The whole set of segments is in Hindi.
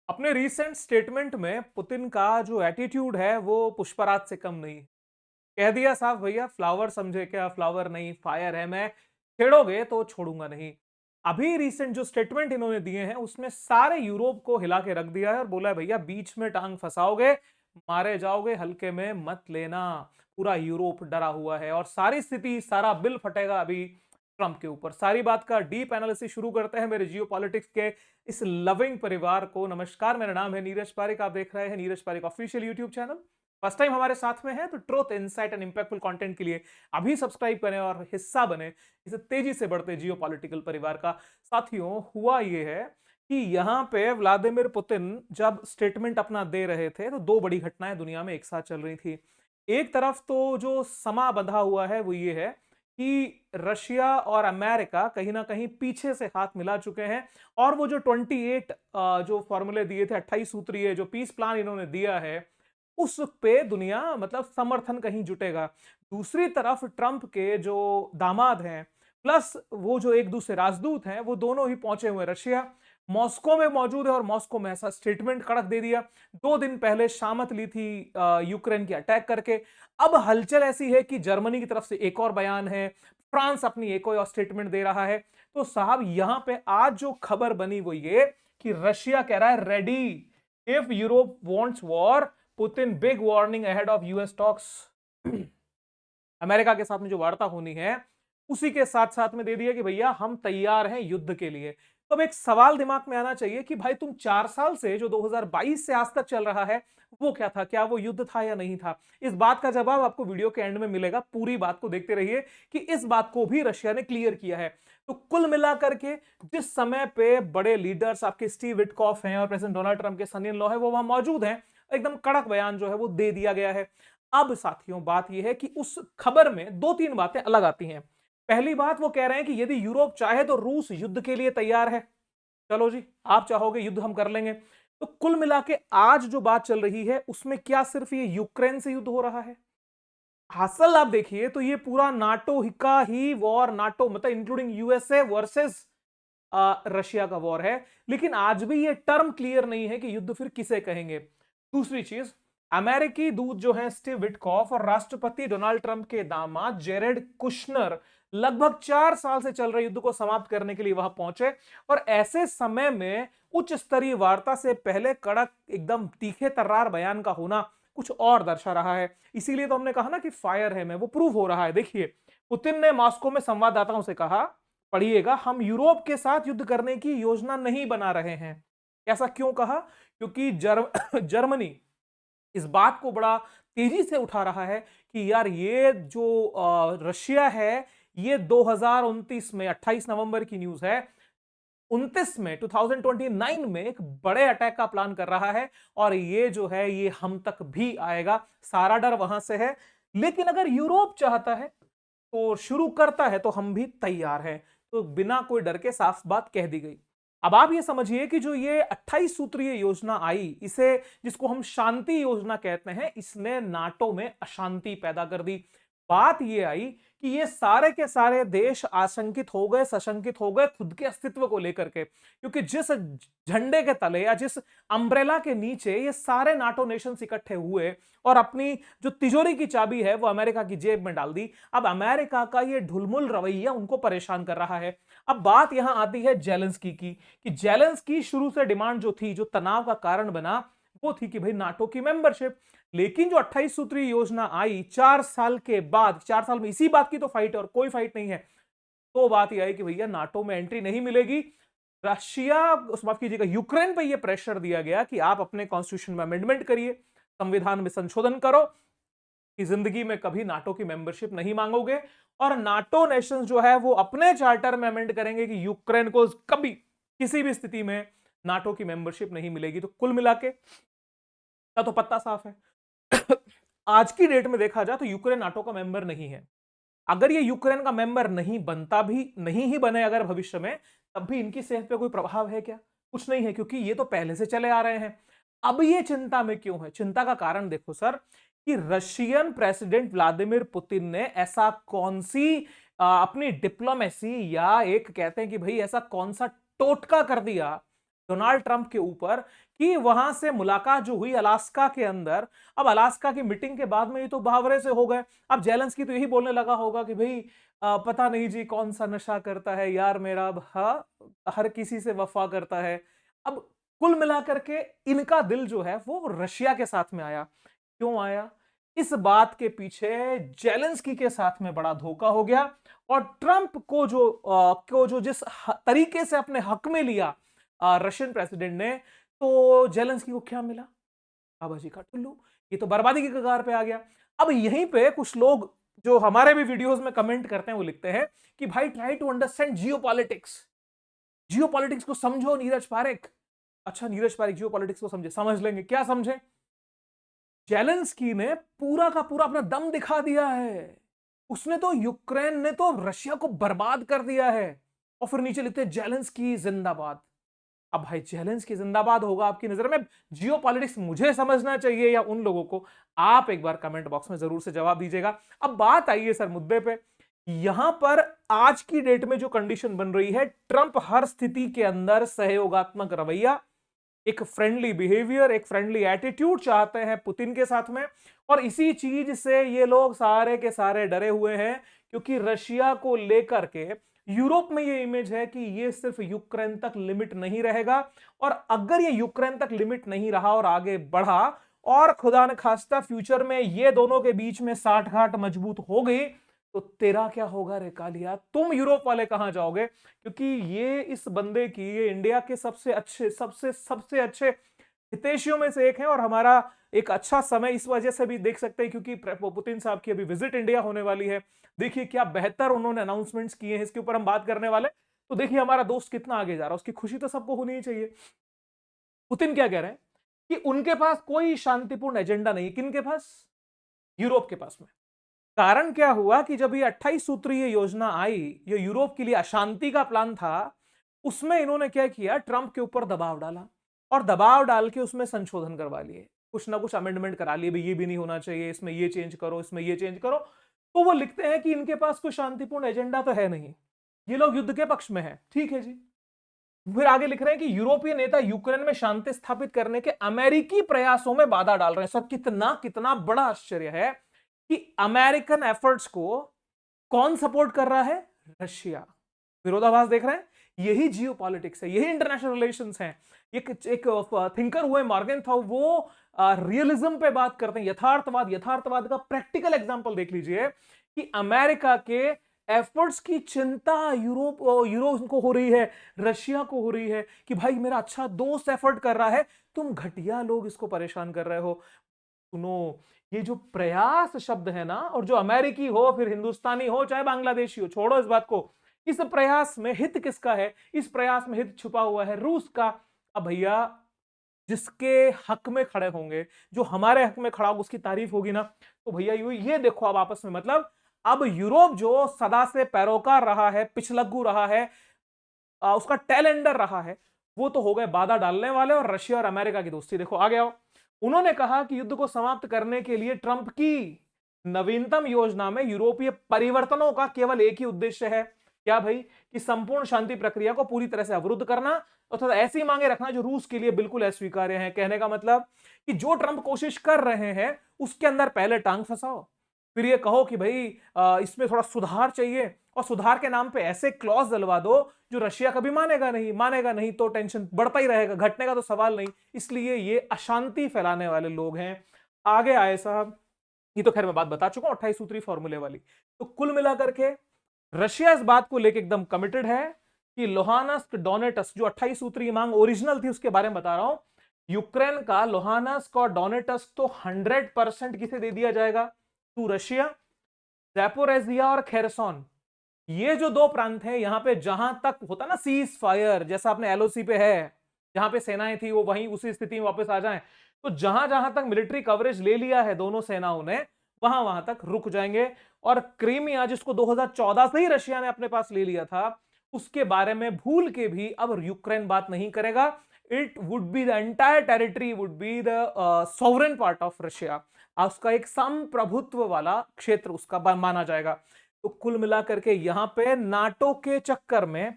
अपने रीसेंट स्टेटमेंट में पुतिन का जो एटीट्यूड है वो पुष्पराज से कम नहीं। कह दिया साफ, भैया फ्लावर समझे क्या, फ्लावर नहीं फायर है, मैं छेड़ोगे तो छोड़ूंगा नहीं। अभी रीसेंट जो स्टेटमेंट इन्होंने दिए हैं उसमें सारे यूरोप को हिला के रख दिया है और बोला है भैया बीच में टांग फंसाओगे, मारे जाओगे, हल्के में मत लेना। पूरा यूरोप डरा हुआ है और सारी स्थिति, सारा बिल फटेगा अभी ट्रंप के ऊपर। सारी बात का डीप एनालिसिस शुरू करते हैं मेरे जियो पॉलिटिक्स के इस लविंग परिवार को। नमस्कार, मेरा नाम है नीरज पारिक, आप देख रहे हैं Neeraj Pareek official YouTube channel. First time हमारे साथ में है तो truth, insight and impactful content के लिए अभी सब्सक्राइब करें और हिस्सा बने इसे तेजी से बढ़ते जियो पॉलिटिकल परिवार का। साथियों, हुआ ये है कि यहां पे व्लादिमीर पुतिन जब स्टेटमेंट अपना दे रहे थे तो दो बड़ी घटनाएं दुनिया में एक साथ चल रही थी। एक तरफ तो जो समा बंधा हुआ है वो ये है कि रशिया और अमेरिका कहीं ना कहीं पीछे से हाथ मिला चुके हैं और वो जो 28 जो फॉर्मूले दिए थे, 28 सूत्रीय जो पीस प्लान इन्होंने दिया है, उस पे दुनिया मतलब समर्थन कहीं जुटेगा। दूसरी तरफ ट्रंप के जो दामाद हैं प्लस वो जो एक दूसरे राजदूत हैं, वो दोनों ही पहुंचे हुए रशिया, मॉस्को में मौजूद है और मॉस्को में ऐसा स्टेटमेंट कड़क दे दिया। 2 दिन पहले शामत ली थी यूक्रेन की अटैक करके। अब हलचल ऐसी है कि जर्मनी की तरफ से एक और बयान है, फ्रांस अपनी एक और स्टेटमेंट दे रहा है। तो साहब यहां पे आज जो खबर बनी वो ये कि रशिया कह रहा है ready if Europe wants war, Putin big warning ahead of US talks. America के साथ में जो वार्ता होनी है उसी के साथ साथ में दे दिया कि भैया हम तैयार हैं युद्ध के लिए। तो अब एक सवाल दिमाग में आना चाहिए कि भाई तुम 4 साल से जो 2022 से आज तक चल रहा है वो क्या था, क्या वो युद्ध था या नहीं था? इस बात का जवाब आपको वीडियो के एंड में मिलेगा। पूरी बात को देखते रहिए कि इस बात को भी रशिया ने क्लियर किया है। तो कुल मिलाकर के जिस समय पे बड़े लीडर्स आपके स्टीव विटकॉफ हैं और प्रेसिडेंट डोनाल्ड ट्रंप के सन इन लॉ है वो वहां मौजूद हैं, एकदम कड़क बयान जो है वो दे दिया गया है। अब साथियों बात यह है कि उस खबर में दो तीन बातें अलग आती हैं। पहली बात, वो कह रहे हैं कि यदि यूरोप चाहे तो रूस युद्ध के लिए तैयार है। चलो जी, आप चाहोगे युद्ध हम कर लेंगे। तो कुल मिला के आज जो बात चल रही है उसमें क्या सिर्फ ये यूक्रेन से युद्ध हो रहा है? हासिल आप देखिए तो ये पूरा नाटो का ही वॉर, नाटो मतलब इंक्लूडिंग यूएसए वर्सेस रशिया का वॉर है। लेकिन आज भी ये टर्म क्लियर नहीं है कि युद्ध फिर किसे कहेंगे। दूसरी चीज, अमेरिकी दूत जो है स्टीव विटकॉफ और राष्ट्रपति डोनाल्ड ट्रंप के दामाद जेरेड कुशनर लगभग 4 साल से चल रहे युद्ध को समाप्त करने के लिए वहां पहुंचे। और ऐसे समय में उच्च स्तरीय वार्ता से पहले कड़क एकदम तीखे तर्रार बयान का होना कुछ और दर्शा रहा है। इसीलिए तो हमने कहा ना कि फायर है में वो प्रूव हो रहा है। देखिए, पुतिन ने मॉस्को में संवाददाताओं से कहा, पढ़िएगा, हम यूरोप के साथ युद्ध करने की योजना नहीं बना रहे हैं। ऐसा क्यों कहा? क्योंकि जर्मनी इस बात को बड़ा तेजी से उठा रहा है कि यार ये जो रशिया है, ये 2029 में, 28 नवंबर की न्यूज है, 29 में 2029 में एक बड़े अटैक का प्लान कर रहा है और ये जो है ये हम तक भी आएगा। सारा डर वहां से है। लेकिन अगर यूरोप चाहता है तो शुरू करता है तो हम भी तैयार हैं। तो बिना कोई डर के साफ बात कह दी गई। अब आप ये समझिए कि जो ये 28 सूत्रीय योजना आई, इसे जिसको हम शांति योजना कहते हैं, इसने नाटो में अशांति पैदा कर दी। बात ये आई कि ये सारे के सारे देश आशंकित हो गए, सशंकित हो गए खुद के अस्तित्व को लेकर के, क्योंकि जिस झंडे के तले या जिस अम्ब्रेला के नीचे ये सारे नाटो नेशंस इकट्ठे हुए और अपनी जो तिजोरी की चाबी है वो अमेरिका की जेब में डाल दी। अब अमेरिका का ये ढुलमुल रवैया उनको परेशान कर रहा है। अब बात यहां आती है जेलेंस्की की, कि जेलेंस्की शुरू से डिमांड जो थी, जो तनाव का कारण बना, वो थी कि भाई नाटो की मेंबरशिप। लेकिन जो 28 सूत्रीय योजना आई 4 साल के बाद, 4 साल में इसी बात की तो फाइट है और कोई फाइट नहीं है, तो बात यह आई कि भैया नाटो में एंट्री नहीं मिलेगी। रशिया, माफ कीजिएगा, यूक्रेन पे ये प्रेशर दिया गया कि आप अपने कॉन्स्टिट्यूशन में अमेंडमेंट करिए, संविधान में संशोधन करो कि जिंदगी में कभी नाटो की मेंबरशिप नहीं मांगोगे। और नाटो नेशंस जो है वो अपने चार्टर में अमेंड करेंगे कि यूक्रेन को कभी किसी भी स्थिति में नाटो की मेंबरशिप नहीं मिलेगी। तो कुल मिला के का तो पत्ता साफ है। आज की डेट में देखा जाए तो यूक्रेन नाटो का मेंबर नहीं है। अगर ये यूक्रेन का मेंबर नहीं बनता, भी नहीं ही बने अगर भविष्य में, तब भी इनकी सेहत पे कोई प्रभाव है क्या? कुछ नहीं है, क्योंकि ये तो पहले से चले आ रहे हैं। अब ये चिंता में क्यों है? चिंता का कारण देखो सर, कि रशियन प्रेसिडेंट व्लादिमीर पुतिन ने ऐसा कौन सी अपनी डिप्लोमेसी, या एक कहते हैं कि भाई ऐसा कौन सा टोटका कर दिया डोनाल्ड ट्रंप के ऊपर कि वहां से मुलाकात जो हुई अलास्का के अंदर, अब अलास्का की मीटिंग के बाद में ये तो बहावरे से हो गए। अब जेलेंस्की तो यही बोलने लगा होगा कि भाई पता नहीं जी कौन सा नशा करता है यार मेरा, अब हर किसी से वफा करता है। अब कुल मिलाकर के इनका दिल जो है वो रशिया के साथ में आया। क्यों आया? इस बात के पीछे जेलेंस्की के साथ में बड़ा धोखा हो गया, और ट्रंप को जो जिस तरीके से अपने हक में लिया रशियन प्रेसिडेंट ने, तो जेलेंस्की को क्या मिला? बाबाजी का टुल्लू। ये तो बर्बादी की कगार पे आ गया। अब यहीं पे कुछ लोग जो हमारे भी वीडियोस में कमेंट करते हैं वो लिखते हैं कि भाई try to understand geopolitics, geopolitics को समझो नीरज पारेख। अच्छा नीरज पारेख जियोपॉलिटिक्स को समझे, समझ लेंगे, क्या समझे? जेलेंस्की ने पूरा का पूरा अपना दम दिखा दिया है। उसने तो यूक्रेन ने तो रशिया को बर्बाद कर दिया है, और फिर नीचे लिखते हैं जेलेंस्की जिंदाबाद। अब भाई जेलेंस्की जिंदाबाद होगा आपकी नजर में? जियो पॉलिटिक्स मुझे समझना चाहिए या उन लोगों को? आप एक बार कमेंट बॉक्स में जरूर से जवाब दीजिएगा। अब बात आई है सर मुद्दे पे। यहां पर आज की डेट में जो कंडीशन बन रही है, ट्रंप हर स्थिति के अंदर सहयोगात्मक रवैया, एक फ्रेंडली बिहेवियर, एक फ्रेंडली एटीट्यूड चाहते हैं पुतिन के साथ में, और इसी चीज से ये लोग सारे के सारे डरे हुए हैं, क्योंकि रशिया को लेकर के यूरोप में ये इमेज है कि ये सिर्फ यूक्रेन तक लिमिट नहीं रहेगा, और अगर ये यूक्रेन तक लिमिट नहीं रहा और आगे बढ़ा, और खुदा न खास्ता फ्यूचर में ये दोनों के बीच में साठगांठ मजबूत हो गई, तो तेरा क्या होगा रे कालिया? तुम यूरोप वाले कहां जाओगे? क्योंकि ये इस बंदे की, ये इंडिया के सबसे अच्छे सबसे सबसे अच्छे हितैषियों में से एक है, और हमारा एक अच्छा समय इस वजह से भी देख सकते हैं क्योंकि पुतिन साहब की अभी विजिट इंडिया होने वाली है। देखिए क्या बेहतर उन्होंने अनाउंसमेंट्स किए हैं, इसके ऊपर हम बात करने वाले। तो देखिए हमारा दोस्त कितना आगे जा रहा है, उसकी खुशी तो सबको होनी ही चाहिए। पुतिन क्या कह रहे हैं कि उनके पास कोई शांतिपूर्ण एजेंडा नहीं। किनके पास? यूरोप के पास में। कारण क्या हुआ कि जब ये 28 सूत्रीय योजना आई, ये यूरोप के लिए अशांति का प्लान था, उसमें इन्होंने क्या किया, ट्रंप के ऊपर दबाव डाला, और दबाव डाल के उसमें संशोधन करवा लिए, कुछ ना कुछ अमेंडमेंट करा लिए, भाई ये भी नहीं होना चाहिए, इसमें ये चेंज करो, इसमें ये चेंज करो। तो वो लिखते हैं कि इनके पास कोई शांतिपूर्ण एजेंडा तो है नहीं, ये लोग युद्ध के पक्ष में है। ठीक है जी। फिर आगे लिख रहे हैं कि यूरोपीय नेता यूक्रेन में शांति स्थापित करने के अमेरिकी प्रयासों में बाधा डाल रहे हैं। सर कितना कितना बड़ा आश्चर्य है कि अमेरिकन एफर्ट्स को कौन सपोर्ट कर रहा है? रशिया। विरोधाभास देख रहे हैं? यही जियो पॉलिटिक्स है, यही इंटरनेशनल रिलेशंस हैं। एक थिंकर हुए मॉर्गन था, वो रियलिज्म पे बात करते हैं, यथार्थवाद। यथार्थवाद का प्रैक्टिकल एग्जांपल देख लीजिए कि अमेरिका के एफर्ट्स की चिंता यूरोप को हो रही है, रशिया को हो रही है कि भाई मेरा अच्छा दोस्त एफर्ट कर रहा है, तुम घटिया लोग इसको परेशान कर रहे हो। सुनो, ये जो प्रयास शब्द है ना, और जो अमेरिकी हो फिर हिंदुस्तानी हो चाहे बांग्लादेशी हो, छोड़ो इस बात को, इस प्रयास में हित किसका है? इस प्रयास में हित छुपा हुआ है रूस का। अब भैया जिसके हक में खड़े होंगे, जो हमारे हक में खड़ा होगा, उसकी तारीफ होगी ना। तो भैया ये देखो अब आपस में, मतलब अब यूरोप जो सदा से पैरोकार रहा है, पिछलग्गू रहा है, उसका टेल एंडर रहा है, वो तो हो गए बाधा डालने वाले। और रशिया और अमेरिका की दोस्ती देखो आगे आओ। उन्होंने कहा कि युद्ध को समाप्त करने के लिए ट्रंप की नवीनतम योजना में यूरोपीय परिवर्तनों का केवल एक ही उद्देश्य है। क्या भाई? कि संपूर्ण शांति प्रक्रिया को पूरी तरह से अवरुद्ध करना, अर्थात ऐसी मांगे रखना जो रूस के लिए बिल्कुल अस्वीकार्य है। कहने का मतलब कि जो ट्रंप कोशिश कर रहे हैं उसके अंदर पहले टांग फंसाओ, फिर ये कहो कि भाई इसमें थोड़ा सुधार चाहिए, और सुधार के नाम पे ऐसे क्लॉज डलवा दो जो रशिया कभी मानेगा नहीं। मानेगा नहीं तो टेंशन बढ़ता ही रहेगा, घटने का तो सवाल नहीं। इसलिए ये अशांति फैलाने वाले लोग हैं। आगे आए साहब, ये तो खैर मैं बात बता चुका हूं 28 सूत्री फॉर्मूले वाली। तो कुल मिलाकर के रशिया इस बात को लेकर एकदम कमिटेड है कि लोहानस्क डोनेटस्क, जो 28 सूत्री मांग ओरिजिनल थी उसके बारे में बता रहा हूं, यूक्रेन का लोहानस्क और डोनेटस्क तो 100% किसे दे दिया जाएगा? To Russia. ज़ैपोरिज़िया और खेरसोन, ये जो दो प्रांत हैं, यहां पे जहां तक होता ना सीज फायर, जैसा अपने एलओसी पे है, जहां पे सेनाएं थी वो वहीं उसी स्थिति में वापस आ जाएं, तो जहां जहां तक मिलिट्री कवरेज ले लिया है दोनों सेनाओं ने, वहां वहां तक रुक जाएंगे। और क्रीमिया, जिसको 2014 से ही रशिया ने अपने पास ले लिया था, उसके बारे में भूल के भी अब यूक्रेन बात नहीं करेगा। It would be the entire territory would be the sovereign part of Russia. उसका एक संप्रभुत्व वाला क्षेत्र उसका माना जाएगा। तो कुल मिलाकर के यहां पे नाटो के चक्कर में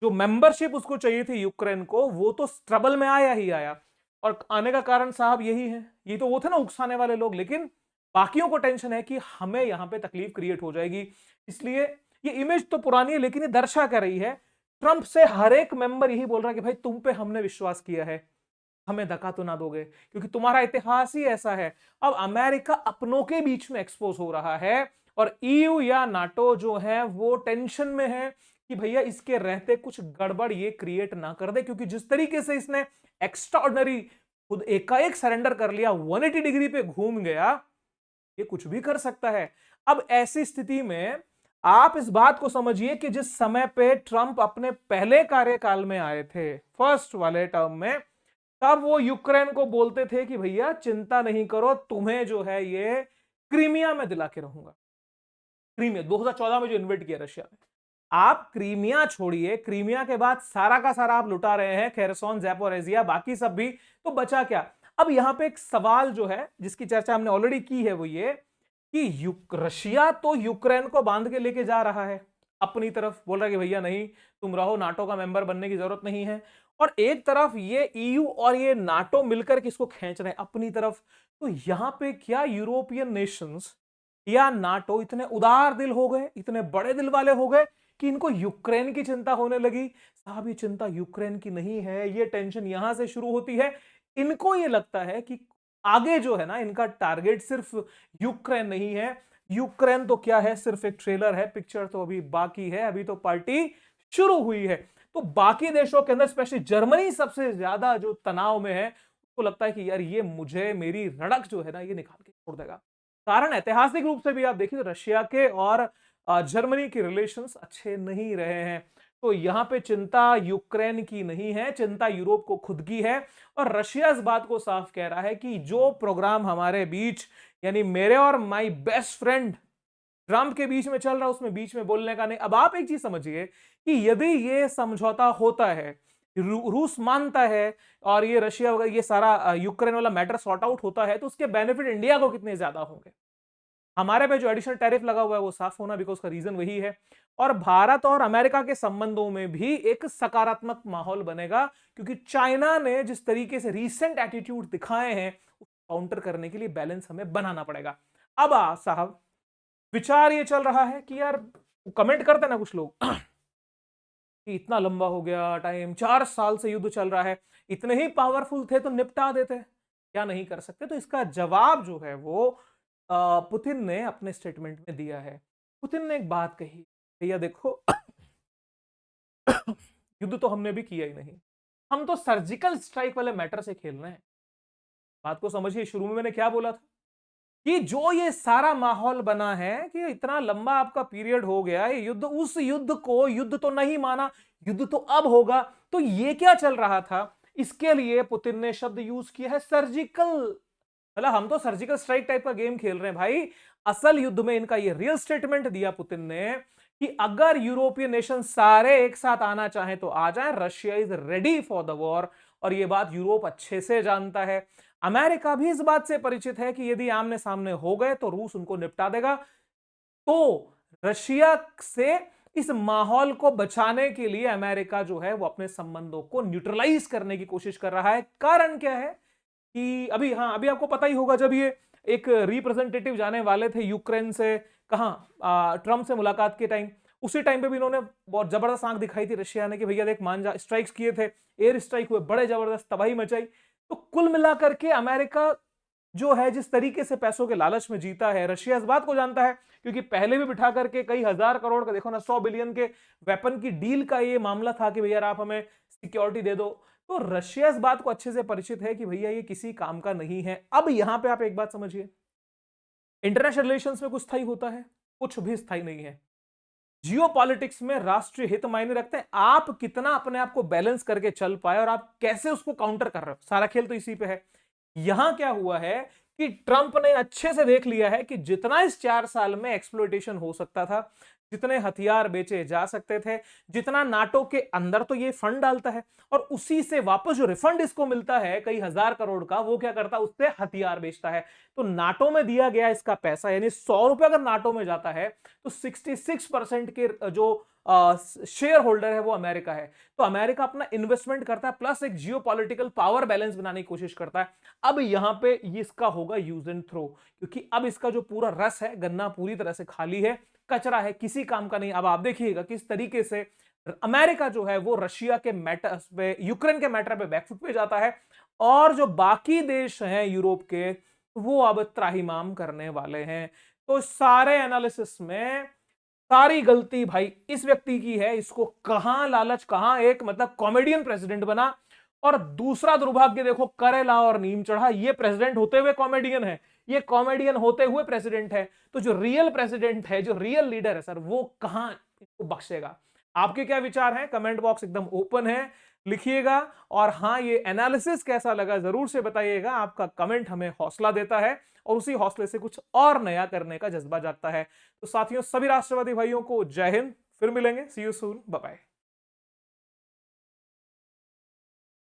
जो मेंबरशिप उसको चाहिए थी यूक्रेन को, वो तो ट्रबल में आया ही आया। और आने का कारण साहब यही है, ये तो वो थे ना उकसाने वाले लोग, लेकिन बाकियों को टेंशन है कि हमें यहां पे तकलीफ क्रिएट हो जाएगी। इसलिए ये इमेज तो पुरानी है, लेकिन ये दर्शा कर रही है, ट्रंप से हर एक मेंबर यही बोल रहा है कि भाई तुम पे हमने विश्वास किया है, हमें धक्का तो ना दोगे, क्योंकि तुम्हारा इतिहास ही ऐसा है। अब अमेरिका अपनों के बीच में एक्सपोज हो रहा है, और ईयू या नाटो जो है वो टेंशन में है कि भैया इसके रहते कुछ गड़बड़ ये क्रिएट ना कर दे, क्योंकि जिस तरीके से इसने एक्स्ट्राऑर्डिनरी खुद एकाएक सरेंडर कर लिया, 180 डिग्री पे घूम गया, ये कुछ भी कर सकता है। अब ऐसी स्थिति में आप इस बात को समझिए कि जिस समय पे ट्रंप अपने पहले कार्यकाल में आए थे, फर्स्ट वाले टर्म में, तब वो यूक्रेन को बोलते थे कि भैया चिंता नहीं करो, तुम्हें जो है ये क्रीमिया में दिला के रहूंगा। क्रीमिया 2014 में जो इन्वेट किया रशिया ने, आप क्रीमिया छोड़िए, क्रीमिया के बाद सारा का सारा आप लुटा रहे हैं, खेरसोन, ज़ैपोरिज़िया, बाकी सब भी, तो बचा क्या? अब यहां पे एक सवाल जो है जिसकी चर्चा हमने ऑलरेडी की है, वो ये कि रशिया तो यूक्रेन को बांध के लेके जा रहा है अपनी तरफ, बोल रहा है कि भैया नहीं, तुम रहो, नाटो का मेंबर बनने की जरूरत नहीं है। और एक तरफ ये ईयू और ये नाटो मिलकर किसको खींच रहे हैं अपनी तरफ। तो यहां पे क्या यूरोपियन नेशंस या नाटो इतने उदार दिल हो गए, इतने बड़े दिल वाले हो गए कि इनको यूक्रेन की चिंता होने लगी? साहब ये चिंता यूक्रेन की नहीं है, ये टेंशन यहां से शुरू होती है। इनको ये लगता है कि आगे जो है ना, इनका टारगेट सिर्फ यूक्रेन नहीं है। यूक्रेन तो क्या है, सिर्फ एक ट्रेलर है, पिक्चर तो अभी बाकी है, अभी तो पार्टी शुरू हुई है। तो बाकी देशों के अंदर स्पेशली जर्मनी सबसे ज्यादा जो तनाव में है, उसको लगता है कि यार ये मुझे, मेरी रड़क जो है ना, ये निकाल के छोड़ देगा। कारण ऐतिहासिक रूप से भी आप देखिए तो रशिया के और जर्मनी के रिलेशंस अच्छे नहीं रहे हैं। तो यहां पे चिंता यूक्रेन की नहीं है, चिंता यूरोप को खुद की है। और रशिया इस बात को साफ कह रहा है कि जो प्रोग्राम हमारे बीच, यानी मेरे और माय बेस्ट फ्रेंड ट्रंप के बीच में चल रहा है, उसमें बीच में बोलने का नहीं। अब आप एक चीज समझिए कि यदि ये समझौता होता है, रूस मानता है, और ये रशिया वगैरह ये सारा यूक्रेन वाला मैटर सॉर्ट आउट होता है, तो उसके बेनिफिट इंडिया को कितने ज्यादा होंगे? हमारे पे जो एडिशनल टैरिफ लगा हुआ है वो साफ होना, बिकॉज का रीजन वही है। और भारत और अमेरिका के संबंधों में भी एक सकारात्मक माहौल बनेगा, क्योंकि चाइना ने जिस तरीके से रीसेंट एटीट्यूड दिखाए हैं, काउंटर करने के लिए बैलेंस हमें बनाना पड़ेगा। अब साहब विचार ये चल रहा है कि यार, कमेंट करते ना कुछ लोग कि इतना लंबा हो गया टाइम, 4 साल से युद्ध चल रहा है, इतने ही पावरफुल थे तो निपटा देते, क्या नहीं कर सकते? तो इसका जवाब जो है वो पुतिन ने अपने स्टेटमेंट में दिया है। पुतिन ने एक बात कही, भैया देखो युद्ध तो हमने भी किया ही नहीं, हम तो सर्जिकल स्ट्राइक वाले मैटर से खेल रहे हैं। बात को समझिए, शुरू में मैंने क्या बोला था कि जो ये सारा माहौल बना है कि इतना लंबा आपका पीरियड हो गया, ये युद्ध, उस युद्ध को युद्ध तो नहीं माना, युद्ध तो अब होगा। तो ये क्या चल रहा था, इसके लिए पुतिन ने शब्द यूज किया है सर्जिकल। मतलब हम तो सर्जिकल स्ट्राइक टाइप का गेम खेल रहे हैं भाई। असल युद्ध में इनका ये रियल स्टेटमेंट दिया पुतिन ने कि अगर यूरोपियन नेशन सारे एक साथ आना चाहें तो आ जाएं, Russia is ready for the war. और ये बात यूरोप अच्छे से जानता है, अमेरिका भी इस बात से परिचित है कि यदि आमने सामने हो गए तो रूस उनको निपटा देगा। तो रशिया से इस माहौल को बचाने के लिए अमेरिका जो है वो अपने संबंधों को न्यूट्रलाइज करने की कोशिश कर रहा है। कारण क्या है कि अभी, हाँ अभी आपको पता ही होगा, जब ये एक रिप्रेजेंटेटिव जाने वाले थे यूक्रेन से, कहां, ट्रंप से मुलाकात के टाइम, उसी टाइम पे भी इन्होंने बहुत जबरदस्त आंख दिखाई थी रशिया ने कि भैया देख मान जा, स्ट्राइक्स किए थे, एयर स्ट्राइक हुए, बड़े जबरदस्त तबाही मचाई। तो कुल मिलाकर के अमेरिका जो है जिस तरीके से पैसों के लालच में जीता है, रशिया इस बात को जानता है, क्योंकि पहले भी बिठा करके कई हजार करोड़ का, देखो ना, 100 बिलियन के वेपन की डील का ये मामला था कि भैया आप हमें सिक्योरिटी दे दो। तो रशिया इस बात को अच्छे से परिचित है कि भैया ये किसी काम का नहीं है। अब यहां पे आप एक बात समझिए, इंटरनेशनल रिलेशंस में कुछ स्थायी होता है, कुछ भी स्थायी नहीं है। जियो पॉलिटिक्स में राष्ट्रीय हित मायने रखते हैं, आप कितना अपने आप को बैलेंस करके चल पाए और आप कैसे उसको काउंटर कर रहे हो, सारा खेल तो इसी पे है। यहां क्या हुआ है कि ट्रंप ने अच्छे से देख लिया है कि जितना इस 4 साल में एक्सप्लॉइटेशन हो सकता था, जितने हथियार बेचे जा सकते थे, जितना नाटो के अंदर तो ये फंड डालता है, और उसी से वापस जो रिफंड इसको मिलता है कई हजार करोड़ का, वो क्या करता है, उससे हथियार बेचता है। तो नाटो में दिया गया इसका पैसा, यानी 100 रुपए अगर नाटो में जाता है तो 66% के जो शेयर होल्डर है वो अमेरिका है। तो अमेरिका अपना इन्वेस्टमेंट करता है प्लस एक जियोपॉलिटिकल पावर बैलेंस बनाने की कोशिश करता है। अब यहां पे ये इसका होगा यूज एंड थ्रो, क्योंकि अब इसका जो पूरा रस है, गन्ना पूरी तरह से खाली है, कचरा है, किसी काम का नहीं। अब आप देखिएगा किस तरीके से अमेरिका जो है वो रशिया के मैटर पे, यूक्रेन के मैटर पे बैकफुट पे जाता है, और जो बाकी देश हैं यूरोप के, वो अब त्राहिमाम करने वाले हैं। तो सारे एनालिसिस में सारी गलती भाई इस व्यक्ति की है। इसको कहां लालच, कहां एक मतलब कॉमेडियन प्रेसिडेंट बना, और दूसरा दुर्भाग्य देखो, करेला और नीम चढ़ा। ये प्रेसिडेंट होते हुए कॉमेडियन है, ये कॉमेडियन होते हुए प्रेसिडेंट है। तो जो रियल प्रेसिडेंट है, जो रियल लीडर है सर, वो कहां इसको बख्शेगा। आपके क्या विचार हैं? कमेंट बॉक्स एकदम ओपन है, लिखिएगा। और हाँ, ये एनालिसिस कैसा लगा जरूर से बताइएगा। आपका कमेंट हमें हौसला देता है और उसी हौसले से कुछ और नया करने का जज्बा जागता है। तो साथियों, सभी राष्ट्रवादी भाइयों को जय हिंद। फिर मिलेंगे, सी यू सून, बाय बाय।